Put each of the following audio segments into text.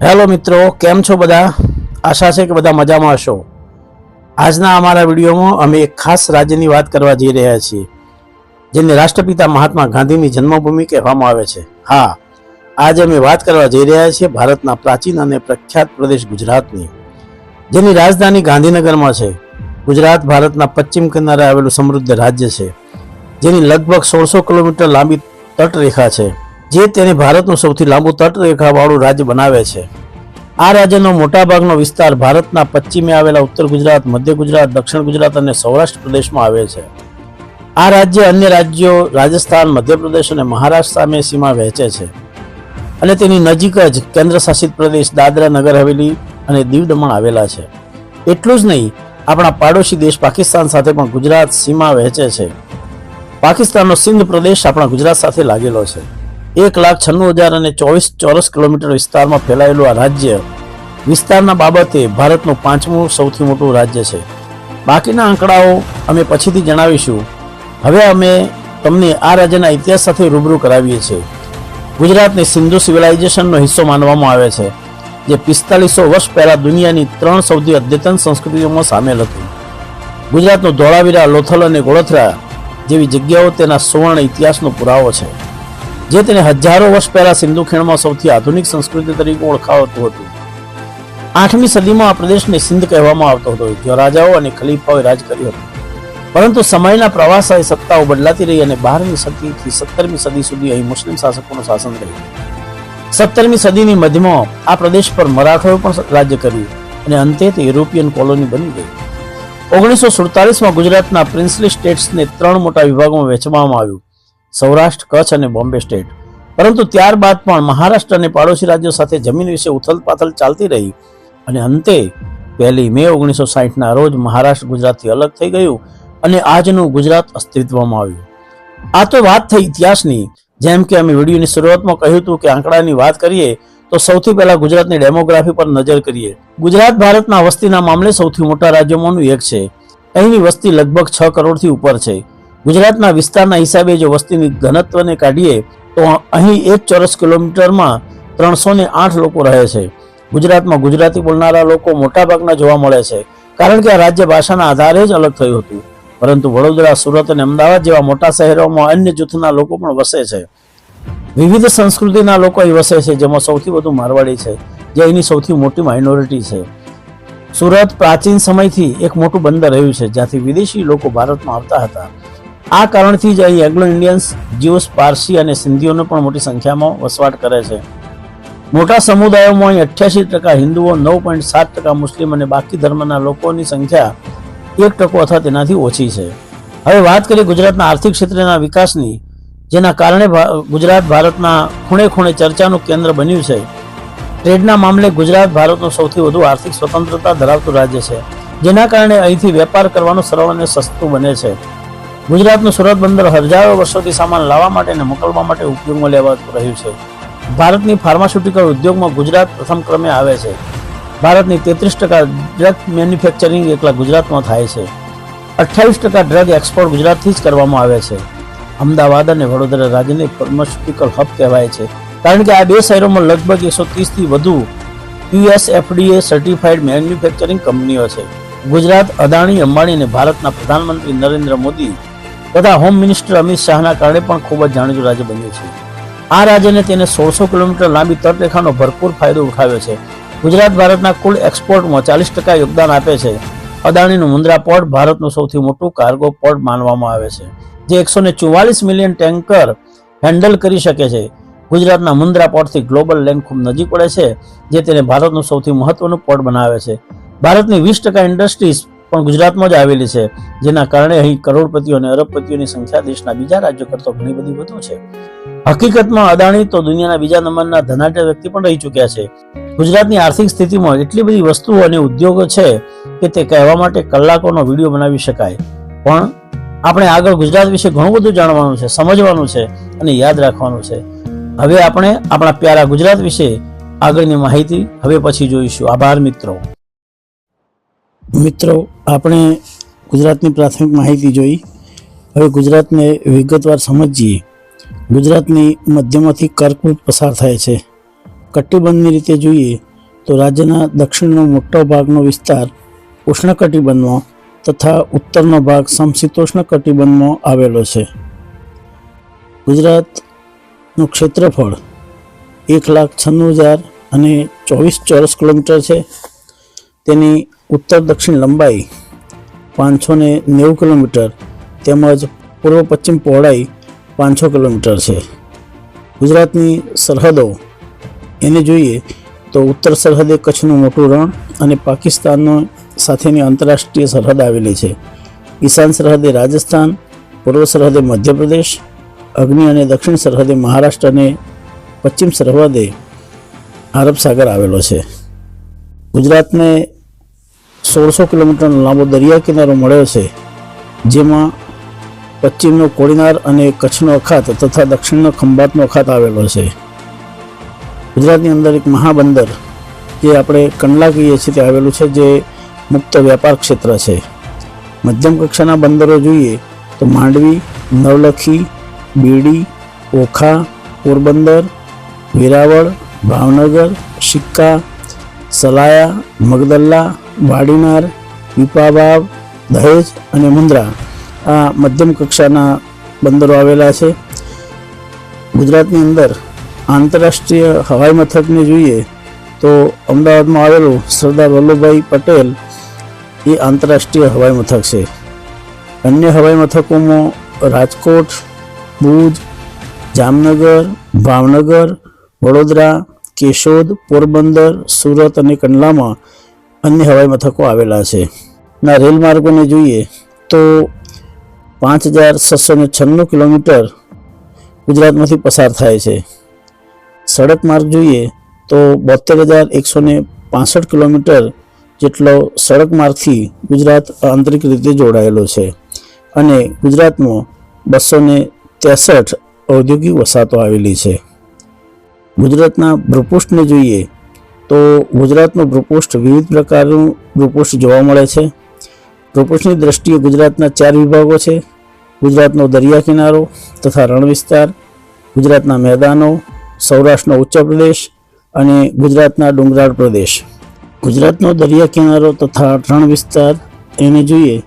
Hello મિત્રો, કેમ છો બધા? આશા છે કે બધા મજામાં હશો. આજના અમારા વિડીયોમાં અમે એક ખાસ રાજ્યની વાત કરવા જઈ રહ્યા છીએ, જેને રાષ્ટ્રપિતા મહાત્મા ગાંધીની જન્મભૂમિ કહેવામાં આવે છે. હા, આજે અમે વાત કરવા જઈ રહ્યા છીએ ભારતના પ્રાચીન અને પ્રખ્યાત પ્રદેશ ગુજરાતની, જેની રાજધાની ગાંધીનગરમાં છે. ગુજરાત ભારતના પશ્ચિમ કિનારે આવેલું સમૃદ્ધ રાજ્ય છે, જેની લગભગ 1600 કિલોમીટર લાંબી તટરેખા છે, જે તેને ભારતનું સૌથી લાંબુ તટરેખાવાળું રાજ્ય બનાવે છે. આ રાજ્યનો મોટાભાગનો વિસ્તાર ભારતના પશ્ચિમે આવેલા ઉત્તર ગુજરાત, મધ્ય ગુજરાત, દક્ષિણ ગુજરાત અને સૌરાષ્ટ્ર પ્રદેશમાં આવે છે. આ રાજ્ય અન્ય રાજ્યો રાજસ્થાન, મધ્યપ્રદેશ અને મહારાષ્ટ્ર સામે સીમા વહેંચે છે, અને તેની નજીક જ કેન્દ્ર શાસિત પ્રદેશ દાદરા નગર હવેલી અને દીવ દમણ આવેલા છે. એટલું જ નહીં, આપણા પાડોશી દેશ પાકિસ્તાન સાથે પણ ગુજરાત સીમા વહેંચે છે. પાકિસ્તાનનો સિંધ પ્રદેશ આપણા ગુજરાત સાથે લાગેલો છે. 1,96,024 ચોરસ કિલોમીટર વિસ્તારમાં ફેલાયેલું આ રાજ્ય વિસ્તારના બાબતે ભારતનું 5મું સૌથી મોટું રાજ્ય છે. બાકીના આંકડાઓ અમે પછીથી જણાવીશું. હવે અમે તમને આ રાજ્યના ઇતિહાસ સાથે રૂબરૂ કરાવીએ છીએ. ગુજરાતને સિંધુ સિવિલાઇઝેશનનો હિસ્સો માનવામાં આવે છે, જે 4500 વર્ષ પહેલા દુનિયાની 3 સૌથી અદ્યતન સંસ્કૃતિઓમાં સામેલ હતું. ગુજરાતનું ધોળાવીરા, લોથલ અને ગોળથરા જેવી જગ્યાઓ તેના સુવર્ણ ઇતિહાસનો પુરાવો છે, જે તેને હજારો વર્ષ પહેલા સિંધુ ખીણમાં સૌથી આધુનિક સંસ્કૃતિ તરીકે ઓળખાવતું હતું. 8મી સદીમાં આ પ્રદેશને સિંધ કહેવામાં આવતો હતો, જ્યાં રાજાઓ અને ખલીફાઓએ રાજ કર્યું હતું. પરંતુ સમયના પ્રવાસે સત્તાઓ બદલાતી રહી અને 12મી સદીથી 17મી સદી સુધી અહીં મુસ્લિમ શાસકોનું શાસન રહ્યું. 17મી સદીની મધ્યમાં આ પ્રદેશ પર મરાઠાઓએ પણ રાજ્ય કર્યું અને અંતે તે યુરોપિયન કોલોની બની ગઈ. 1947માં ગુજરાતના પ્રિન્સલી સ્ટેટ્સને 3 મોટા વિભાગોમાં વહેંચવામાં આવ્યું: સૌરાષ્ટ્ર, કચ્છ અને બોમ્બે સ્ટેટ. પરંતુ ત્યારબાદ પણ મહારાષ્ટ્ર અને પાડોશી રાજ્યો સાથે જમીન વિશે ઉથલપાથલ ચાલતી રહી અને અંતે 1 મે 1960ના રોજ મહારાષ્ટ્ર ગુજરાતથી અલગ થઈ ગયું અને આજનું ગુજરાત અસ્તિત્વમાં આવ્યું. આ તો વાત થઈ ઇતિહાસની. જેમ કે અમે વિડીયોની શરૂઆતમાં કહ્યું હતું કે આંકડાની વાત કરીએ તો સૌથી પહેલા ગુજરાતની ડેમોગ્રાફી પર નજર કરીએ. ગુજરાત ભારતના વસ્તીના મામલે સૌથી મોટા રાજ્યોમાંનું એક છે. અહીંની વસ્તી લગભગ 6 કરોડથી ઉપર છે. ગુજરાતના વિસ્તારના હિસાબે જો વસ્તીની ઘનત્વને કાઢીએ તો અહીં 1 ચોરસ કિલોમીટરમાં 308 લોકો રહે છે. ગુજરાતમાં ગુજરાતી બોલનારા લોકો મોટાભાગના જોવા મળે છે, કારણ કે આ રાજ્ય ભાષાના આધારે જ અલગ થયું હતું. પરંતુ વડોદરા, સુરત અને અમદાવાદ જેવા મોટા શહેરોમાં અન્ય જૂથના લોકો પણ વસે છે. વિવિધ સંસ્કૃતિના લોકો અહીં વસે છે, જેમાં સૌથી વધુ મારવાડી છે, જે અહીંની સૌથી મોટી માઇનોરિટી છે. સુરત પ્રાચીન સમયથી એક મોટું બંદર રહ્યું છે, જ્યાંથી વિદેશી લોકો ભારતમાં આવતા હતા. આ કારણથી જ અહીં એંગ્લો ઇન્ડિયન્સ, જ્યુસ, પારસી અને સિંધીઓનો પણ મોટી સંખ્યામાં વસવાટ કરે છે. મોટા સમુદાયોમાં અહીં 88% હિન્દુઓ, 9.7% મુસ્લિમ અને બાકી ધર્મના લોકોની સંખ્યા 1% અથવા તેનાથી ઓછી છે. હવે વાત કરીએ ગુજરાતના આર્થિક ક્ષેત્રના વિકાસની, જેના કારણે ગુજરાત ભારતના ખૂણે ખૂણે ચર્ચાનું કેન્દ્ર બન્યું છે. ટ્રેડના મામલે ગુજરાત ભારતનું સૌથી વધુ આર્થિક સ્વતંત્રતા ધરાવતું રાજ્ય છે, જેના કારણે અહીંથી વેપાર કરવાનું સરળ અને સસ્તું બને છે. ગુજરાતનું સુરત બંદર હજારો વર્ષોથી સામાન લાવવા માટે અને મોકલવા માટે ઉપયોગમાં લેવાતું રહ્યું છે. ભારતની ફાર્માસ્યુટિકલ ઉદ્યોગમાં ગુજરાત પ્રથમ ક્રમે આવે છે. ભારતની 33% ડ્રગ મેન્યુફેક્ચરિંગ એકલા ગુજરાતમાં થાય છે. 28% ડ્રગ એક્સપોર્ટ ગુજરાતથી જ કરવામાં આવે છે. અમદાવાદ અને વડોદરા રાજ્યને ફાર્માસ્યુટિકલ હબ કહેવાય છે, કારણ કે આ 2 શહેરોમાં લગભગ 130થી વધુ USFDA સર્ટિફાઈડ મેન્યુફેક્ચરિંગ કંપનીઓ છે. ગુજરાત અદાણી, અંબાણી અને ભારતના પ્રધાનમંત્રી નરેન્દ્ર મોદી તથા હોમ મિનિસ્ટર અમિત શાહના કારણે પણ ખૂબ જ જાણીતું રાજ્ય બન્યું છે. આ રાજ્યને તેને 1600 કિલોમીટર લાંબી તટરેખાનો ભરપૂર ફાયદો ઉઠાવ્યો છે. ગુજરાત ભારતના કુલ એક્સપોર્ટમાં 40% યોગદાન આપે છે. અદાણીનું મુન્દ્રા પોર્ટ ભારતનું સૌથી મોટું કાર્ગો પોર્ટ માનવામાં આવે છે, જે 144 મિલિયન ટેન્કર હેન્ડલ કરી શકે છે. ગુજરાતના મુન્દ્રા પોર્ટથી ગ્લોબલ લેન્ડ ખૂબ નજીક પડે છે, જે તેને ભારતનું સૌથી મહત્વનું પોર્ટ બનાવે છે. ભારતની 20% ઇન્ડસ્ટ્રીઝ પણ ગુજરાતમાં જ આવેલી છે, જેના કારણે અહીં કરોડપતિઓ અને અરબપતિઓની સંખ્યા દેશના બીજા રાજ્યો કરતાં ઘણી બધી વધુ છે. હકીકતમાં અદાણી તો દુનિયાના બીજા નંબરના ધનાઢ્ય વ્યક્તિ પણ રહી ચૂક્યા છે. ગુજરાતની આર્થિક સ્થિતિમાં એટલી બધી વસ્તુઓ અને ઉદ્યોગો છે કે તે કહેવા માટે કલાકોનો વિડીયો બનાવી શકાય. પણ આપણે આગળ ગુજરાત વિશે ઘણું બધું જાણવાનું છે, સમજવાનું છે અને યાદ રાખવાનું છે. હવે આપણે આપણા પ્યારા ગુજરાત વિશે આગળની માહિતી હવે પછી જોઈશું. આભાર મિત્રો, આપણે ગુજરાતની પ્રાથમિક માહિતી જોઈ. હવે ગુજરાતને વિગતવાર સમજીએ. ગુજરાતની મધ્યમાંથી કર્કવૃત પસાર થાય છે. કટિબંધની રીતે જોઈએ તો રાજ્યના દક્ષિણનો મોટો ભાગનો વિસ્તાર ઉષ્ણકટિબંધમાં તથા ઉત્તરનો ભાગ સમશીતોષ્ણ કટિબંધમાં આવેલો છે. ગુજરાતનું ક્ષેત્રફળ 1,96,024 ચોરસ કિલોમીટર છે. તેની ઉત્તર દક્ષિણ લંબાઈ 590 કિલોમીટર તેમજ પૂર્વ પશ્ચિમ પહોળાઈ 500 કિલોમીટર છે. ગુજરાતની સરહદો એને જોઈએ તો ઉત્તર સરહદે કચ્છનું મોટું રણ અને પાકિસ્તાનનો સાથેની આંતરરાષ્ટ્રીય સરહદ આવેલી છે. ઈશાન સરહદે રાજસ્થાન, પૂર્વ સરહદે મધ્યપ્રદેશ, અગ્નિ અને દક્ષિણ સરહદે મહારાષ્ટ્ર અને પશ્ચિમ સરહદે અરબ સાગર આવેલો છે. ગુજરાતને 1600 કિલોમીટરનો લાંબો દરિયા કિનારો મળ્યો છે, જેમાં પશ્ચિમનો કોડીનાર અને કચ્છનો અખાત તથા દક્ષિણનો ખંભાતનો અખાત આવેલો છે. ગુજરાતની અંદર એક મહાબંદર જે આપણે કંડલા કહીએ છીએ તે આવેલું છે, જે મુક્ત વ્યાપાર ક્ષેત્ર છે. મધ્યમ કક્ષાના બંદરો જોઈએ તો માંડવી, નવલખી, બીડી, ઓખા, પોરબંદર, વેરાવળ, ભાવનગર, સિક્કા, સલાયા, મગદલ્લા, વાડીનાર, પીપાવાવ, દહેજ અને મુન્દ્રા આ મધ્યમ કક્ષાના બંદરો આવેલા છે. ગુજરાતની અંદર આંતરરાષ્ટ્રીય હવાઈ મથકને જોઈએ તો અમદાવાદમાં આવેલું સરદાર વલ્લભભાઈ પટેલ એ આંતરરાષ્ટ્રીય હવાઈ મથક છે. અન્ય હવાઈ મથકોમાં રાજકોટ, ભુજ, જામનગર, ભાવનગર, વડોદરા, કેશોદ, પોરબંદર, સુરત અને કંડલામાં અન્ય હવાઈ મથકો આવેલા છે. ના રેલ માર્ગોને જોઈએ તો 5,696 કિલોમીટર ગુજરાતમાંથી પસાર થાય છે. સડક માર્ગ જોઈએ તો 72,165 કિલોમીટર જેટલો સડક માર્ગથી ગુજરાત આંતરિક રીતે જોડાયેલો છે અને ગુજરાતમાં 263 ઔદ્યોગિક વસાહતો આવેલી છે. ગુજરાતના ભૂપૃષ્ઠને જોઈએ તો ગુજરાતનું ભૂપૃષ્ઠ વિવિધ પ્રકારનું ભૂપૃષ્ઠ જોવા મળે છે. ભૂપૃષ્ઠની દ્રષ્ટિએ ગુજરાતના 4 વિભાગો છે: ગુજરાતનો દરિયા કિનારો તથા રણ વિસ્તાર, ગુજરાતના મેદાનો, સૌરાષ્ટ્રનો ઉચ્ચ પ્રદેશ અને ગુજરાતના ડુંગરાળ પ્રદેશ. ગુજરાતનો દરિયા કિનારો તથા રણ વિસ્તાર એને જોઈએ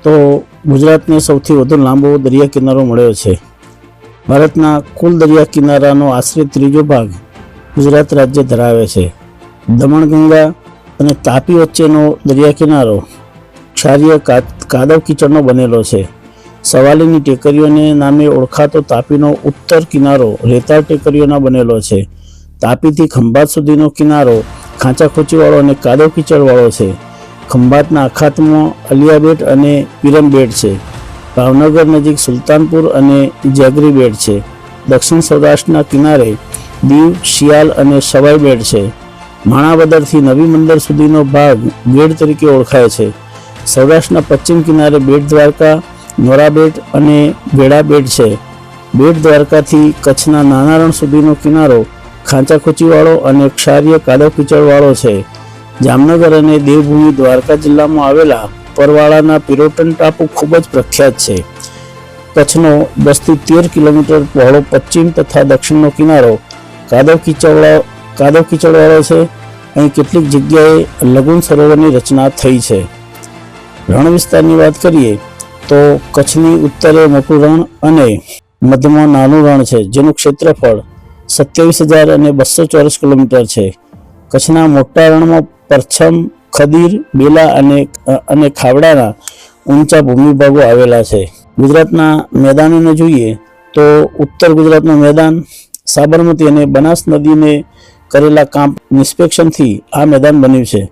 તો ગુજરાતને સૌથી વધુ લાંબો દરિયા કિનારો મળ્યો છે. ભારતના કુલ દરિયા કિનારાનો આશરે 3જો ભાગ ગુજરાત રાજ્ય ધરાવે છે. દમણગંગા અને તાપી વચ્ચેનો દરિયા કિનારો ક્ષારીય કાદવ કીચડનો બનેલો છે. સવાલીની ટેકરીઓને નામે ઓળખાતો તાપીનો ઉત્તર કિનારો રેતાળ ટેકરીઓના બનેલો છે. તાપીથી ખંભાત સુધીનો કિનારો ખાંચાખોચીવાળો અને કાદવ કીચડવાળો છે. ખંભાતના અખાતમાં અલિયા બેટ અને પીરમ બેટ છે. ભાવનગર નજીક સુલતાનપુર અને જેગરી બેટ છે. દક્ષિણ સૌરાષ્ટ્રના કિનારે દીવ, શિયાલ અને સવાઈ બેટ છે. માણાવદરથી નવી મંદર સુધીનો ભાગ બેટ તરીકે ઓળખાય છે. સૌરાષ્ટ્રના પશ્ચિમ કિનારે બેટ દ્વારકા, નોરા બેટ અને વેડા બેટ છે. બેટ દ્વારકાથી કચ્છના નાના રણ સુધીનો કિનારો ખાંચાખોચીવાળો અને ક્ષારીય કાદવ કીચડવાળો છે. જામનગર અને દેવભૂમિ દ્વારકા જિલ્લામાં આવેલા પરવાળાના પિરોટન ટાપુ ખૂબ જ પ્રખ્યાત છે. કચ્છનો 10 થી 13 કિલોમીટર પહોળો પશ્ચિમ તથા દક્ષિણનો કિનારો કાદવ કીચડવાળો છે. અહીં કેટલીક જગ્યાએ લઘુન સરોવરની રચના થઈ છે. રણ વિસ્તારની વાત કરીએ તો કચ્છની ઉત્તરે મોટું રણ અને મધ્યમાં નાનું રણ છે, જેનું ક્ષેત્રફળ 27,200 ચોરસ કિલોમીટર છે. કચ્છના મોટા રણમાં પરછમ, ખદીર, બેલા અને ખાવડાના ઊંચા ભૂમિભાગો આવેલા છે. ગુજરાતના મેદાનોને જોઈએ તો ઉત્તર ગુજરાતનું મેદાન સાબરમતી અને બનાસ નદીને કરેલા કાંપ નિષ્પેક્ષણથી આ મેદાન બન્યું છે.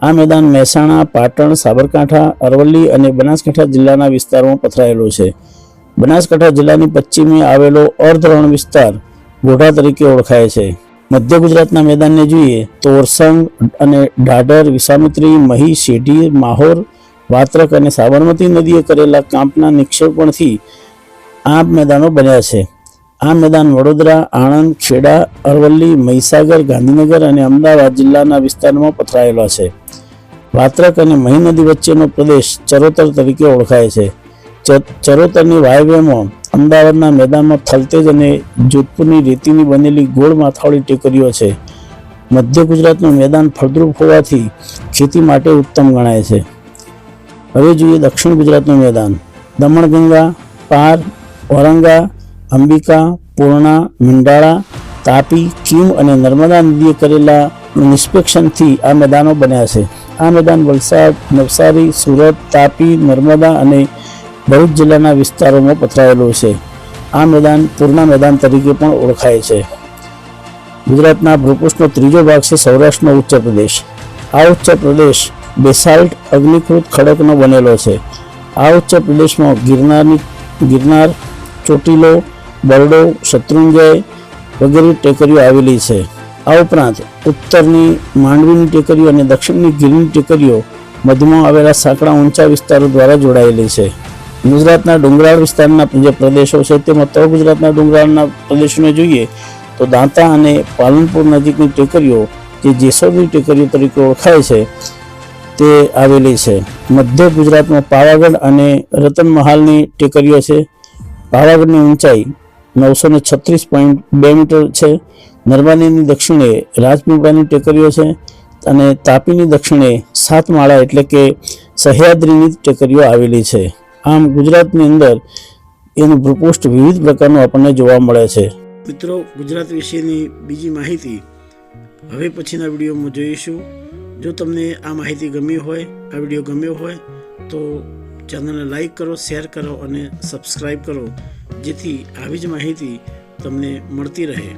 આ મેદાન મહેસાણા, પાટણ, સાબરકાંઠા, અરવલ્લી અને બનાસકાંઠા જિલ્લાના વિસ્તારોમાં પથરાયેલું છે. બનાસકાંઠા જિલ્લાની પશ્ચિમે આવેલો અર્ધ રણ વિસ્તાર ગોઢા તરીકે ઓળખાય છે. મધ્ય ગુજરાતના મેદાનને જોઈએ તો ઓરસંગ અને ઢાઢર, વિસામત્રી, મહી, શેઢી, માહોર, વાત્રક અને સાબરમતી નદીએ કરેલા કાંપના નિક્ષેપણથી આ મેદાનો બન્યા છે. આ મેદાન વડોદરા, આણંદ, ખેડા, અરવલ્લી, મહીસાગર, ગાંધીનગર અને અમદાવાદ જિલ્લાના વિસ્તારમાં પથરાયેલા છે. વાત્રક અને મહી નદી વચ્ચેનો પ્રદેશ ચરોતર તરીકે ઓળખાય છે. ચરોતરની વાયવ્યમાં અમદાવાદના મેદાનમાં થલતેજ અને જોધપુરની રેતીની બનેલી ગોળ માથાવાળી ટેકરીઓ છે. મધ્ય ગુજરાતનું મેદાન ફળદ્રુપ હોવાથી ખેતી માટે ઉત્તમ ગણાય છે. હવે જોઈએ દક્ષિણ ગુજરાતનું મેદાન. દમણગંગા, પાર, ઔરંગા, અંબિકા, પૂર્ણા, મિંડાળા, તાપી, કીમ અને નર્મદા નદીએ કરેલા નિષ્પેક્ષણથી આ મેદાનો બન્યા છે. આ મેદાન વલસાડ, નવસારી, સુરત, તાપી, નર્મદા અને ભરૂચ જિલ્લાના વિસ્તારોમાં પથરાયેલું છે. આ મેદાન પૂરના મેદાન તરીકે પણ ઓળખાય છે. ગુજરાતના ભૂપૃષ્ઠનો ત્રીજો ભાગ છે સૌરાષ્ટ્રનો ઉચ્ચ પ્રદેશ. આ ઉચ્ચ પ્રદેશ બેસાલ્ટ અગ્નિકૃત ખડકનો બનેલો છે. આ ઉચ્ચ પ્રદેશમાં ગિરનાર, ચોટીલો, બરડો, શત્રુંજય વગેરે ટેકરીઓ આવેલી છે. આ ઉપરાંત ઉત્તરની માંડવીની ટેકરીઓ અને દક્ષિણની ગીરની ટેકરીઓ મધ્યમાં આવેલા સાંકડા ઊંચા વિસ્તારો દ્વારા જોડાયેલી છે. ગુજરાતના ડુંગરાળ વિસ્તારના જે પ્રદેશો છે તેમાં ઉત્તર ગુજરાતના ડુંગરાળના પ્રદેશોને જોઈએ તો દાંતા અને પાલનપુર નજીકની ટેકરીઓ જે જેસોરની ટેકરીઓ તરીકે ઓળખાય છે તે આવેલી છે. મધ્ય ગુજરાતમાં પાવાગઢ અને રતનમહાલની ટેકરીઓ છે. પાવાગઢની ઊંચાઈ 936.2 મીટર છે. નર્મદાની દક્ષિણે રાજપીપળાની ટેકરીઓ છે અને તાપીની દક્ષિણે સાતમાળા એટલે કે સહ્યાદ્રીની ટેકરીઓ આવેલી છે. આમ ગુજરાતની અંદર એનું ભૂપૃષ્ઠ વિવિધ પ્રકારનું આપણને જોવા મળે છે. મિત્રો, ગુજરાત વિશેની બીજી માહિતી હવે પછીના વિડીયોમાં જોઈશું. જો તમને આ માહિતી ગમી હોય, આ વિડીયો ગમ્યો હોય તો ચેનલને લાઈક કરો, શેર કરો અને સબસ્ક્રાઈબ કરો, જેથી આવી જ માહિતી તમને મળતી રહે.